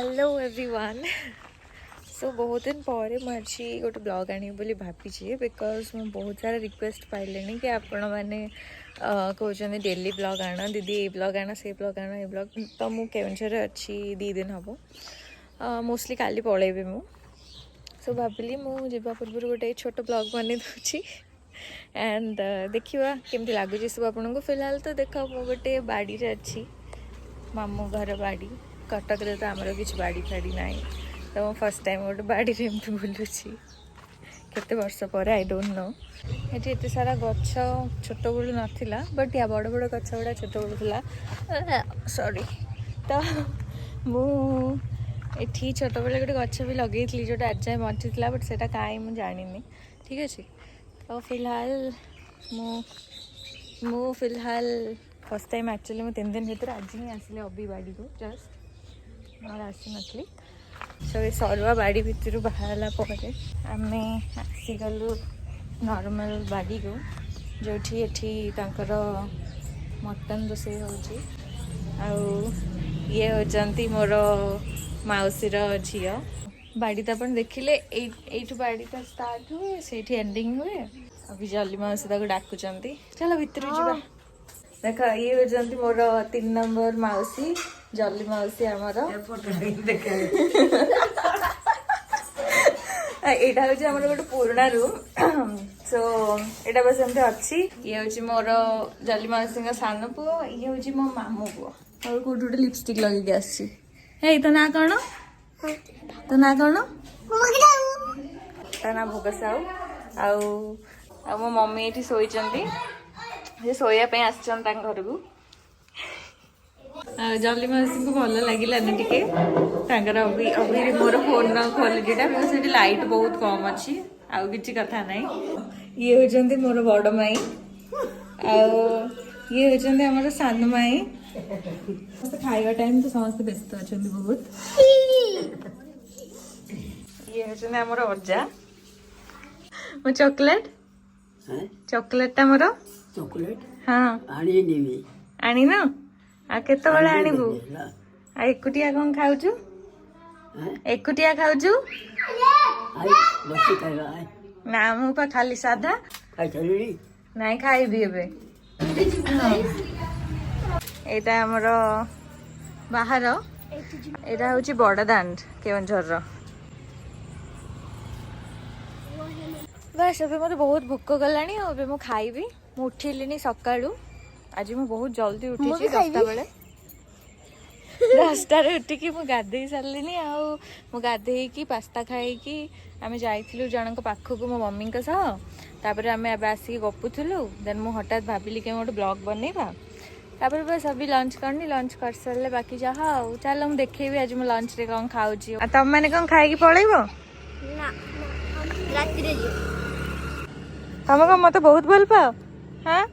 Hello everyone. सो बहुत दिन पर मुझे गोटे ब्लॉग आनी बोली भाई बिकज मुझे बहुत सारा रिक्वेस्ट पाइले कि आपण मैंने कहते डेली ब्लॉग आना दीदी ये ब्लॉग आना से ब्लॉग आना ये ब्लॉग तो मुझे केवंझर अच्छी 2 दिन हम मोस्टली काली पलैबी मु सो भाविली मुझे पूर्व गोटे छोट ब्लॉग बन दूसरी एंड देखा केमती लगुच सब आपन को। फिलहाल तो देख मु गोटे बाड़ी रे अच्छी मामू घर बाड़ी कटक रे तो आमर किसी बाड़ी फाड़ी ना तो मो फर्स्ट टाइम गोटे बाड़ी रे एमती बुलूची केते वर्ष पर आई डोंट नो। ये एत सारा गछ छोट बेलू नाला बट या बड़ बड़ गछ गुड़ा छोट बेलू था सॉरी तो मुझे छोट बेले गोटे गछ भी लगे जोटा आज जाए बची बट से कहीं मुझे जानी ठीक अच्छे। तो फिलहाल मु फिलहाल फर्स्ट टाइम एक्चुअली मैं 3 दिन भर आज ही आसिले अभी बाड़ी को जस्ट और आसी नी सो ये सरुआ बाड़ी भितर बाहरला आम आसीगलु नॉर्मल बाड़ी को जो मटन रोसे हो ये होती मोर मौसीर झी बाड़ी तो अपन देखिले एठू बाड़ीटा स्टार्ट हुए से एंडिंग हुए अभी जली मौसी डाकुचंती चलो भितर जा देख ये होती मोर 3 नंबर मौसी जली मौसी आमर एटा हूँ आम गोटे पुराणा रूम सो एटा बस एमती अच्छी ये हूँ मोर जली मौसी सान पु ये हूँ मो मामू पु और कौट गोटे लिपस्टिक लगे आसी तो ना कौन तो ना कौन ता ना भोग साहू आ मो मम्मी ये शोचती शोया आसचन घर को जली मौसी को भल लगे टिके अभी मोर फोन क्वालिटीटा बिकज लाइट बहुत कम अच्छी आउ किसी कथा ना ये होती मोर बड़ माई ये होती आम सान माई खाଇବା टाइम तो समस्त व्यस्त अच्छा बहुत ये होती आमर अजा मो चॉकलेट चॉकलेट मोर चॉकलेट हाँ आनी न केत बड़े आणबू एकुटिया कौन खाऊचु एकुटिया खाऊचु ना मु पा खाली साधा नहीं खाइबी एबे एटा हमर बाहर एटा होची बड़दांड केवंझर बस अभी मत बहुत भोक गलानी अबे मु खाइबी मु उठिलिनी सकाळू आज मु बहुत जल्दी उठी 10टा बेले 10टा रे उठिकी मु गाधेई सारलिनी मु गाधेई पास्ता खाई आम जाइलु जन पाखक मो मम्मी सह आम आसिक गपुलु देन मु हठात भाविली कि गोटे ब्लॉग बनइबा तापर बस अभी लंच करनी लंच कर सारे बाकी जहाँ चलो मुझे देखेबी आज मो लंच रे कौन खाऊची तुम मैंने कौन खाई पलैब तुम कौन मत बहुत भल पाओ हाँ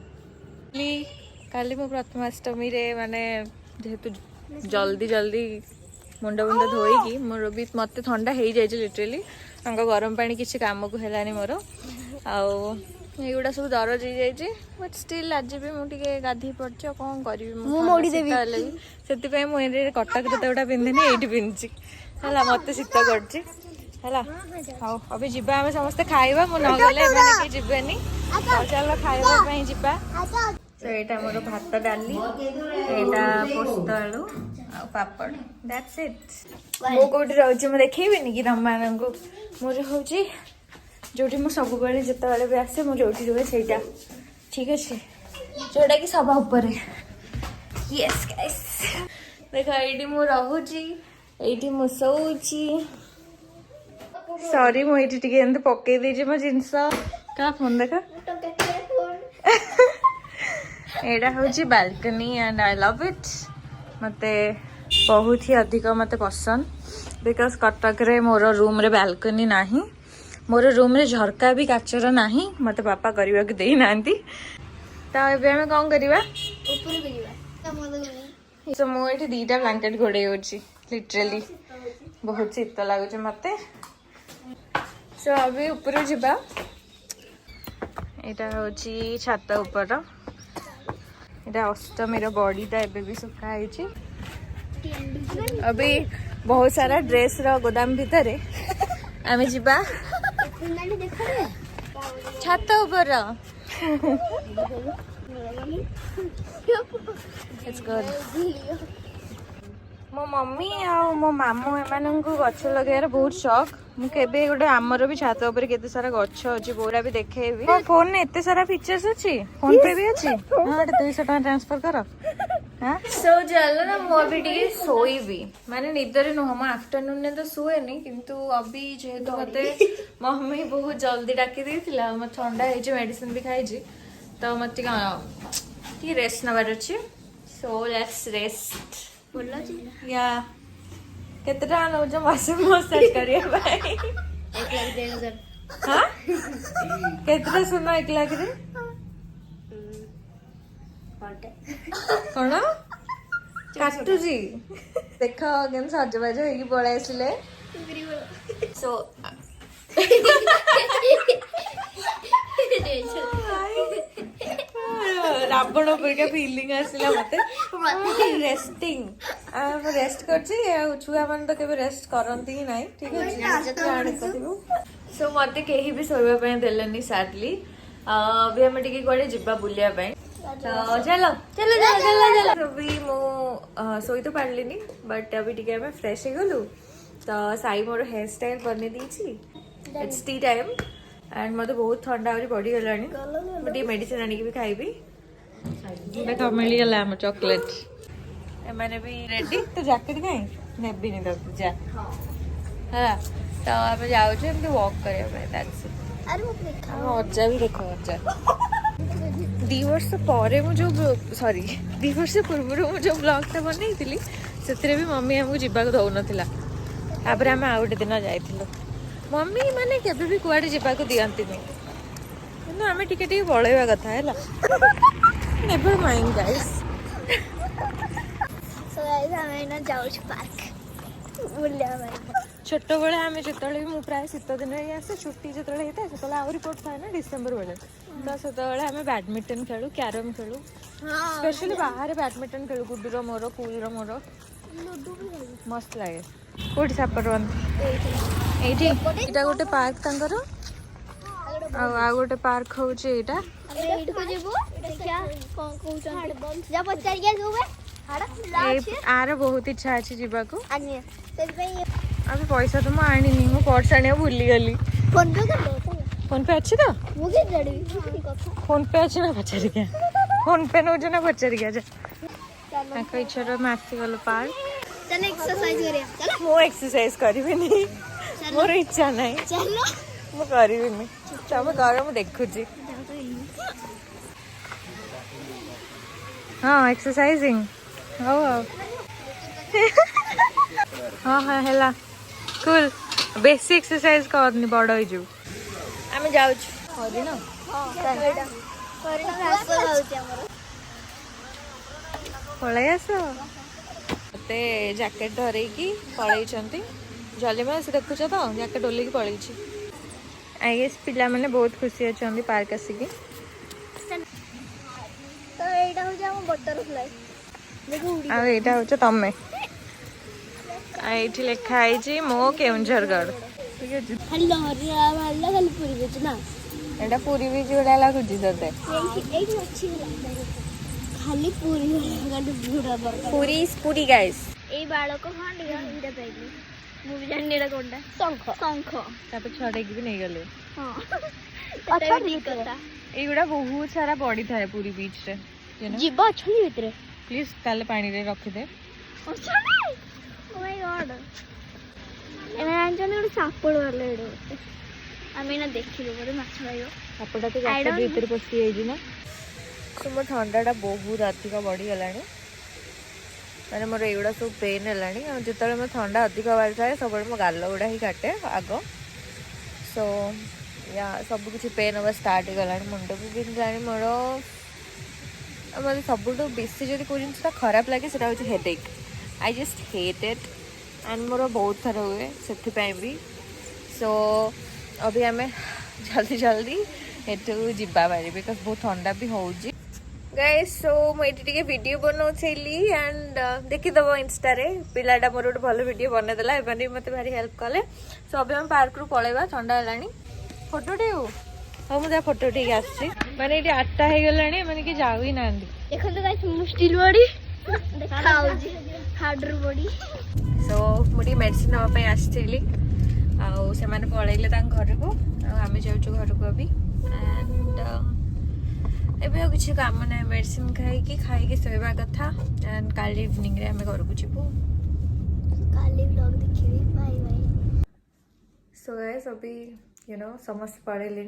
काली मो प्रथमाष्टमी रे माने जेहेतु जल्दी जल्दी मुंड बुंड धोईकी मोर भी मत ठंडा हो जाए लिटरेली गरम पानी किसी काम को है मोर आउगुड़ा सब दरज हो जाए बट स्टिल आज भी मुझे गाधी पड़े कौन करी से कटक जोटा पिंधनी ये पिंधि है मत शीत कर हाँ अभी जीवा आम समस्ते खाइबा मु न गले एमाने जीवेनी चलो खाइबा जीवा तो यहाँ मोर भात डाली यहाँ पोस्त आलू आ पापड़ दैट्स इट मु कौटी रोचे मुझे देखेबी कि तुम मान मोर हूँ जो सब जिते भी आसे मुझे रुहे से ठीक अच्छे जोटा कि सभा उपर यस गाइस देख ये मु रोची ये मु सोची सॉरी मुझे पकई देजी मो जिनस क्या फोन देख यहाँ हूँ balcony and I love it मते बहुत ही अधिक मते पसंद बिकॉज कटक रे मोर रूम रे बालकनी नाही मोर रूम रे झरका भी काचर नाही मते पापा करवा के देई नांती तो एबे हमें कौन करवा सो मुझे 2टा ब्लैंकेट घोड़े होची लिटरली बहुत शीत लगुच मते सो अभी ऊपर जीवा यहाँ हूँ छात उपर यहाँ अष्टमी बड़ीटा एबे भी सुखाई अभी बहुत सारा ड्रेस रो गोदाम भितर आमे जिबा छात ऊपर मो मम्मी आ मो मामू एमानंकु गछ लगार बहुत शौक मुझे गोटे आमर भी छात उपर केते सारा गछ अच्छी बोरा भी देखेबी मो फोन ने एते सारा फीचर्स अच्छी फोन पे भी अच्छी हां 200 टका ट्रांसफर कर हां सो चलो ना मो अभी टिके सोईबी माने निदरे नुह मो आफ्टरनून ने तो सुएनी किंतु अभी जेहेतु मते मम्मी बहुत जल्दी डाकी देथिला म ठंडा हे जे मेडिसिन भी खाई जी तो मते टी रेस्ट नवर अछि सो लेट्स रेस्ट बोलो जी या कितना नो जो मसाज करिए भाई 1,00,000 हां कितना सुनो 1,00,000 रे कौन काटू जी देखो केन सजबाज होई पळे आसिले सो रावण परिका फीलिंग आसिला मते रेस्टिंग रेस्ट करछि छुआ मन तो केबे रेस्ट करंती ही नाही ठीक अछि सो मते केही भी सोइबा पय देलनी सैडली अभी हम टिके कोडे जिब्बा बुलिया पय तो चलो चलो चलो चलो चलो अभी मो सोई तो पारलिनी बट अभी टिके हम फ्रेश हे गलु तो साई मोर हेयर स्टाइल बने दीची इट्स टी टाइम एंड मते बहुत ठंडा आउरी बॉडी गलानी मते मेडिसिन आनी के भी खाइबी देखो मिल गला हम चॉकलेट मैंने भी रेडी तो जैकेट काई नेबी नहीं दब जा हां तो हम जाउ छे हम वॉक करे पे दैट्स इट अरे हम अज्जा भी देखो अज्जा 2 वर्ष परे मु जो सॉरी 2 वर्ष पूर्व मु जो ब्लॉग ता बनै थिली सेतरे भी मम्मी हमको जिबा को दउ नथिला तापर हम आउट दिन जाइथिलो मम्मी माने केबे भी कुआडे जिबा को दियंती नहीं किंतु हमें टिके टिके बळेवा कथा हैला never mind guys so guys हमें ना जाउ छ पार्क बुलिया भाई छोट बेले आम जो मु प्राय शीत दिन आसे छुट्टी जो होता है से आ रिपोर्ट था ना डिसेम्बर बेले तो से आम बैडमिंटन खेलु क्यारम खेलु स्पेशली बाहर बैडमिंटन खेलु गुड्डूर मोर कूलर मोर मस्त लगे कौट सापर ये गोटे पार्क तंकर आ गोटे पार्क हूँ आर बहुत इच्छा अच्छी जावाक अभी पैसा तो मुझे आनी मो पर्स आने भूली गली फोन पे अच्छी तो फोन पे अच्छी ना पचार फोन पे नौ ना पचार इच्छा मैं आसीगल पार्क मो एक्सरसाइज करी मोर इच्छा ना मु करी तुम कर मु देखुची हाँ एक्सरसाइजिंग हाँ हाँ हाँ है कूल बेसी एक्सरसाइज करनी बड़ हो आम जाऊ पलि आस मते जैकेट धरैकी पलि जल्दी मैं से देखुच तो जैकेट ओल्ल पलि आई गेस पिला मैंने बहुत खुशी अच्छा पार्क आसिकी आईटा हूँ तमें ये लिखाई मो केउंझरगढ़ ठीक है एटा पूरी बीच गुड़ा लगुच ते पूरी पूरी गाइस ए बालक हां इटा पाइली मु भी जानि एटा कोनटा शंख शंख तापर छडेकी भी नहीं गले हां अच्छा ठीक कथा एगुड़ा बहुत सारा बॉडी थाए पूरी बीच रे जीवा छनी भितरे प्लीज काले पानी रे रखि दे अच्छा नहीं ओ माय गॉड एमे आंजने उडे सापड़ वाले एडो आमे ना देखिलो बडे माछ भाइयो सापड़ा तो गाछ भीतर पसी आइजी ना तो मो ठंडाटा बहुत अधिक बढ़ी गलानी मैंने मोर एगुड़ा सब पेन है जिते मैं ठंडा अधिक हबार थाए सब मो गाल गुड़ा ही काटे आग सो या सब किसी पेन हवा स्टार्ट हो गला मुंड भी बिंधाणी मोर मतलब सबुठ बेसी जब कोई जिनसा खराब लगे से headache I just hate it and more बहुत थर हुए से भी सो अभी आम जल्दी जल्दी एठू जीवा पारि बिकज बहुत ठंडा भी हो गाइस सो मुझे वीडियो बनाऊली एंड देखीदेव इंस्टा रे पिलाटा मोर गोटे भल वीडियो बनईदेला एवं भी मत भारी हेल्प कले सो अभी हम पार्क रू पलैबा ठंडा है फोटोटे हो हाँ मुझे फोटो उठेक आसची माने ये 8टा हो गलानी मैंने कि जाऊ ही ना देखो तो गाइस मु स्टील बॉडी देखाउजी हार्डर बॉडी सो मुझे मेडिसिन नापी आसली आउ से माने पलैले घर को आम जाऊँ घर को अभी एंड एबे और किसी काम ना मेडिसिन खाई शोवा कथा एंड काली इवनिंग रे आम घर को जीवु काली व्लॉग देखिबी बाय बाय सो गाइस अभी समस्त पढ़ेले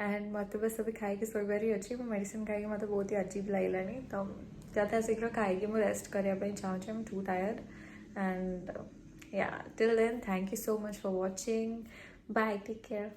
एंड मत बस अभी खाई शोबार ही अच्छी मेडिसिन खाई मत बहुत ही अजीब लगलानी तो जता शीघ्र खाई मुझे रेस्ट करने चाहूँ I am too tired and yeah till then thank you so much for watching bye take care.